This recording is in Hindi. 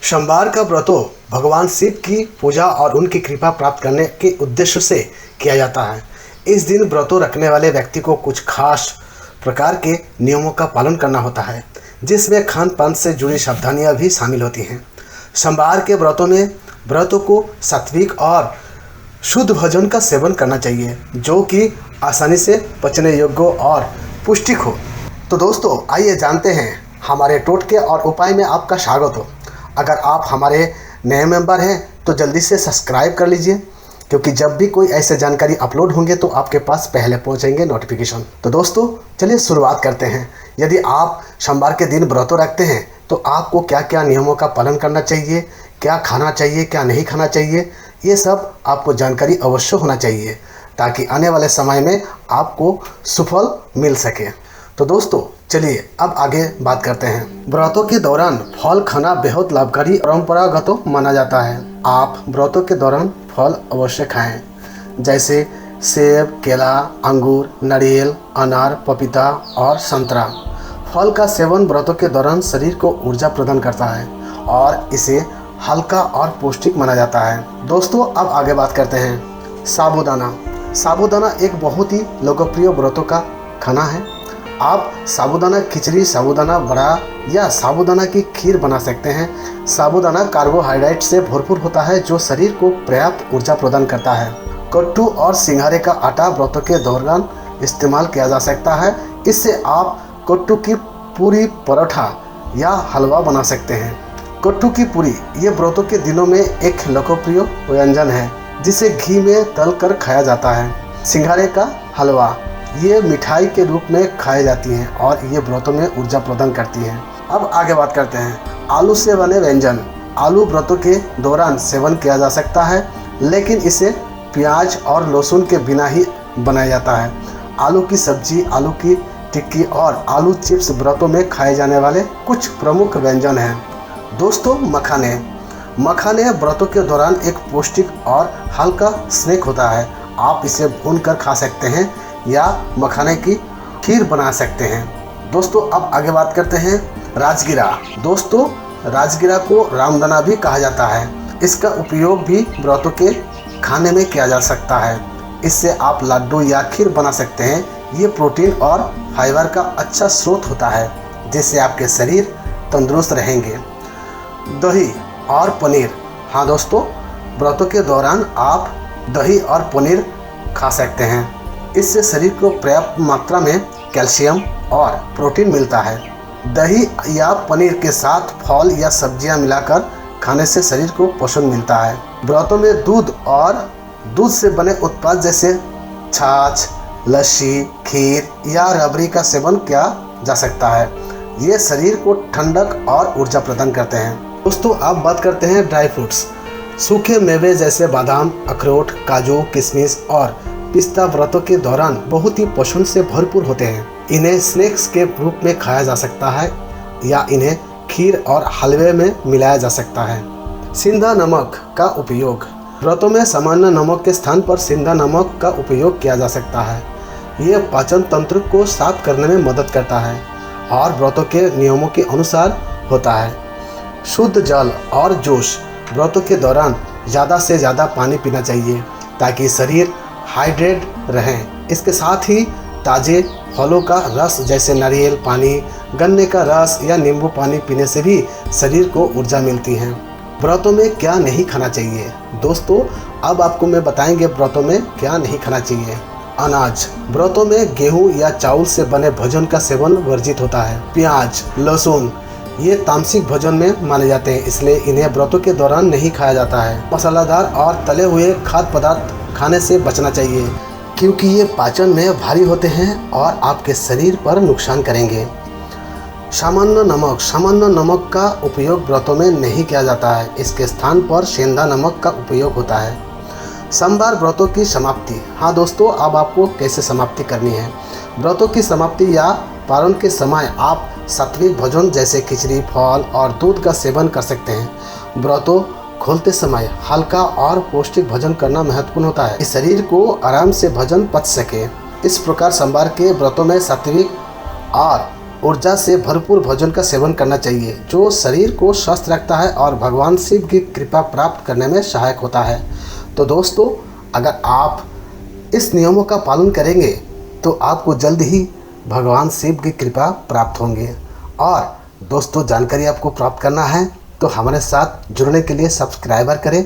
सोमवार का व्रतों भगवान शिव की पूजा और उनकी कृपा प्राप्त करने के उद्देश्य से किया जाता है। इस दिन व्रतों रखने वाले व्यक्ति को कुछ खास प्रकार के नियमों का पालन करना होता है, जिसमें खान पान से जुड़ी सावधानियां भी शामिल होती हैं। सोमवार के व्रतों में व्रतों को सात्विक और शुद्ध भोजन का सेवन करना चाहिए, जो कि आसानी से पचने योग्य और पुष्टिक हो। तो दोस्तों, आइए जानते हैं हमारे टोटके और उपाय में आपका स्वागत हो। अगर आप हमारे नए मेंबर हैं तो जल्दी से सब्सक्राइब कर लीजिए, क्योंकि जब भी कोई ऐसे जानकारी अपलोड होंगे तो आपके पास पहले पहुंचेंगे नोटिफिकेशन। तो दोस्तों, चलिए शुरुआत करते हैं। यदि आप सोमवार के दिन व्रतों रखते हैं तो आपको क्या क्या नियमों का पालन करना चाहिए, क्या खाना चाहिए, क्या नहीं खाना चाहिए, ये सब आपको जानकारी अवश्य होना चाहिए, ताकि आने वाले समय में आपको सुफल मिल सके। तो दोस्तों, चलिए अब आगे बात करते हैं। व्रतों के दौरान फल खाना बेहद लाभकारी परंपरागत माना जाता है। आप व्रतों के दौरान फल अवश्य खाएं, जैसे सेब, केला, अंगूर, नारियल, अनार, पपीता और संतरा। फल का सेवन व्रतों के दौरान शरीर को ऊर्जा प्रदान करता है और इसे हल्का और पौष्टिक माना जाता है। दोस्तों, अब आगे बात करते हैं। साबूदाना। साबूदाना एक बहुत ही लोकप्रिय व्रतों का खाना है। आप साबूदाना खिचड़ी, साबूदाना वड़ा या साबूदाना की खीर बना सकते हैं। साबूदाना कार्बोहाइड्रेट से भरपूर होता है, जो शरीर को पर्याप्त ऊर्जा प्रदान करता है। कट्टू और सिंघाड़े का आटा व्रतों के दौरान इस्तेमाल किया जा सकता है। इससे आप कट्टू की पूरी, पराठा या हलवा बना सकते हैं। कट्टू की पूरी ये व्रतों के दिनों में एक लोकप्रिय व्यंजन है, जिसे घी में तल कर खाया जाता है। सिंघाड़े का हलवा ये मिठाई के रूप में खाई जाती हैं और ये व्रतों में ऊर्जा प्रदान करती हैं। अब आगे बात करते हैं। आलू से बने व्यंजन। आलू व्रतों के दौरान सेवन किया जा सकता है, लेकिन इसे प्याज और लहसुन के बिना ही बनाया जाता है। आलू की सब्जी, आलू की टिक्की और आलू चिप्स व्रतों में खाए जाने वाले कुछ प्रमुख व्यंजन हैं। दोस्तों, मखाने। मखाने व्रतों के दौरान एक पौष्टिक और हल्का स्नैक होता है। आप इसे भून कर खा सकते हैं या मखाने की खीर बना सकते हैं। दोस्तों, अब आगे बात करते हैं। राजगिरा। दोस्तों, राजगिरा को रामदाना भी कहा जाता है। इसका उपयोग भी व्रतों के खाने में किया जा सकता है। इससे आप लड्डू या खीर बना सकते हैं। ये प्रोटीन और फाइबर का अच्छा स्रोत होता है, जिससे आपके शरीर तंदुरुस्त रहेंगे। दही और पनीर। हाँ दोस्तों, व्रतों के दौरान आप दही और पनीर खा सकते हैं। इससे शरीर को पर्याप्त मात्रा में कैल्शियम और प्रोटीन मिलता है। दही या पनीर के साथ फल या सब्जियां मिलाकर खाने से शरीर को पोषण मिलता है। व्रतों में दूध और दूध से बने उत्पाद जैसे छाछ, लस्सी, खीर या रबड़ी का सेवन किया जा सकता है। ये शरीर को ठंडक और ऊर्जा प्रदान करते हैं। दोस्तों, अब बात करते हैं ड्राई फ्रूट्स। सूखे मेवे जैसे बादाम, अखरोट, काजू, किशमिश और पिस्ता व्रतों के दौरान बहुत ही पोषण से भरपूर होते हैं। इन्हें स्नैक्स के रूप में खाया जा सकता है या इन्हें खीर और हलवे में मिलाया जा सकता है। सिंधा नमक का उपयोग। व्रतों में सामान्य नमक के स्थान पर सिंधा नमक का उपयोग किया जा सकता है। ये पाचन तंत्र को साफ करने में मदद करता है और व्रतों के नियमों के अनुसार होता है। शुद्ध जल और जूस। व्रतों के दौरान ज़्यादा से ज़्यादा पानी पीना चाहिए, ताकि शरीर हाइड्रेट रहें। इसके साथ ही ताज़े फलों का रस जैसे नारियल पानी, गन्ने का रस या नींबू पानी पीने से भी शरीर को ऊर्जा मिलती है। व्रतों में क्या नहीं खाना चाहिए। दोस्तों, अब आपको मैं बताएंगे व्रतों में क्या नहीं खाना चाहिए। अनाज। व्रतों में गेहूं या चावल से बने भोजन का सेवन वर्जित होता है। प्याज, लहसुन ये तामसिक भोजन में माने जाते हैं, इसलिए इन्हें व्रतों के दौरान नहीं खाया जाता है। मसालेदार और तले हुए खाद्य पदार्थ खाने से बचना चाहिए, क्योंकि ये पाचन में भारी होते हैं और आपके शरीर पर नुकसान करेंगे। सामान्य नमक। सामान्य नमक का उपयोग व्रतों में नहीं किया जाता है। इसके स्थान पर सेंधा नमक का उपयोग होता है। सोमवार व्रतों की समाप्ति। हाँ दोस्तों, अब आपको कैसे समाप्ति करनी है। व्रतों की समाप्ति या पारण के समय आप सात्विक भोजन जैसे खिचड़ी, फल और दूध का सेवन कर सकते हैं। व्रतों खोलते समय हल्का और पौष्टिक भोजन करना महत्वपूर्ण होता है, इस शरीर को आराम से भोजन पच सके। इस प्रकार सोमवार के व्रतों में सात्विक और ऊर्जा से भरपूर भोजन का सेवन करना चाहिए, जो शरीर को स्वस्थ रखता है और भगवान शिव की कृपा प्राप्त करने में सहायक होता है। तो दोस्तों, अगर आप इस नियमों का पालन करेंगे तो आपको जल्द ही भगवान शिव की कृपा प्राप्त होंगे। और दोस्तों, जानकारी आपको प्राप्त करना है तो हमारे साथ जुड़ने के लिए सब्सक्राइबर करें